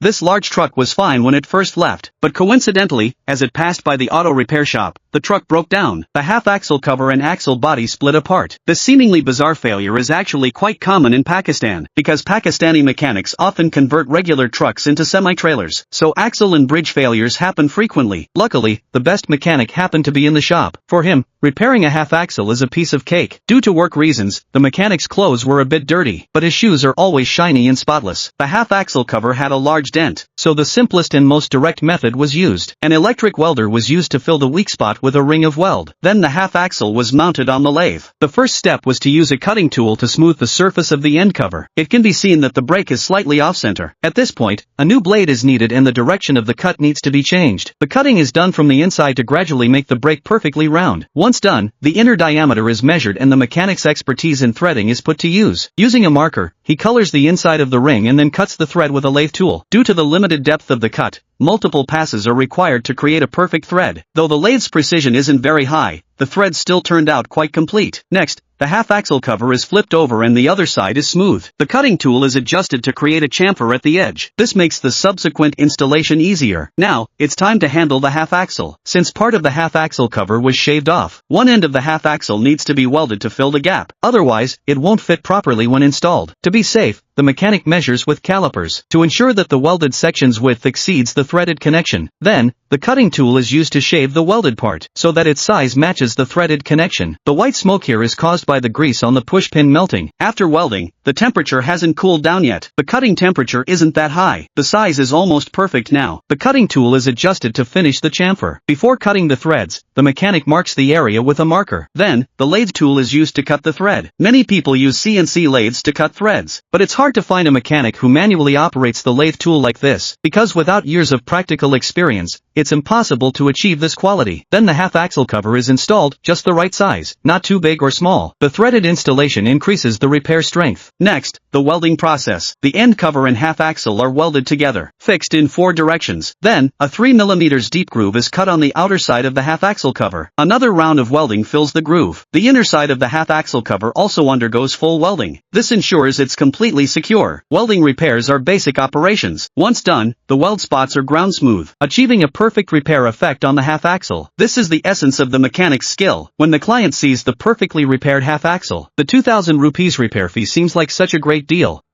This large truck was fine when it first left, but coincidentally, as it passed by the auto repair shop, the truck broke down. The half-axle cover and axle body split apart. This seemingly bizarre failure is actually quite common in Pakistan, because Pakistani mechanics often convert regular trucks into semi-trailers, so axle and bridge failures happen frequently. Luckily, the best mechanic happened to be in the shop. For him, repairing a half-axle is a piece of cake. Due to work reasons, the mechanic's clothes were a bit dirty, but his shoes are always shiny and spotless. The half-axle cover had a large dent, so the simplest and most direct method was used. An electric welder was used to fill the weak spot with a ring of weld. Then the half-axle was mounted on the lathe. The first step was to use a cutting tool to smooth the surface of the end cover. It can be seen that the brake is slightly off-center. At this point, a new blade is needed and the direction of the cut needs to be changed. The cutting is done from the inside to gradually make the brake perfectly round. Once done, the inner diameter is measured and the mechanic's expertise in threading is put to use. Using a marker, he colors the inside of the ring and then cuts the thread with a lathe tool. Due to the limited depth of the cut, multiple passes are required to create a perfect thread. Though the lathe's precision isn't very high, the thread still turned out quite complete. Next, the half-axle cover is flipped over and the other side is smooth. The cutting tool is adjusted to create a chamfer at the edge. This makes the subsequent installation easier. Now, it's time to handle the half-axle. Since part of the half-axle cover was shaved off, one end of the half-axle needs to be welded to fill the gap. Otherwise, it won't fit properly when installed. To be safe, the mechanic measures with calipers to ensure that the welded section's width exceeds the threaded connection. Then, the cutting tool is used to shave the welded part so that its size matches the threaded connection. The white smoke here is caused by the grease on the push pin melting. After welding, the temperature hasn't cooled down yet. The cutting temperature isn't that high. The size is almost perfect now. The cutting tool is adjusted to finish the chamfer. Before cutting the threads, the mechanic marks the area with a marker. Then, the lathe tool is used to cut the thread. Many people use CNC lathes to cut threads, but it's hard to find a mechanic who manually operates the lathe tool like this, because without years of practical experience, it's impossible to achieve this quality. Then the half-axle cover is installed, just the right size, not too big or small. The threaded installation increases the repair strength. Next, the welding process. The end cover and half-axle are welded together, fixed in 4 directions. Then, a 3 mm deep groove is cut on the outer side of the half-axle cover. Another round of welding fills the groove. The inner side of the half-axle cover also undergoes full welding. This ensures it's completely secure. Welding repairs are basic operations. Once done, the weld spots are ground smooth, achieving a perfect repair effect on the half-axle. This is the essence of the mechanic's skill. When the client sees the perfectly repaired half-axle, the 2,000 rupees repair fee seems like such a great deal.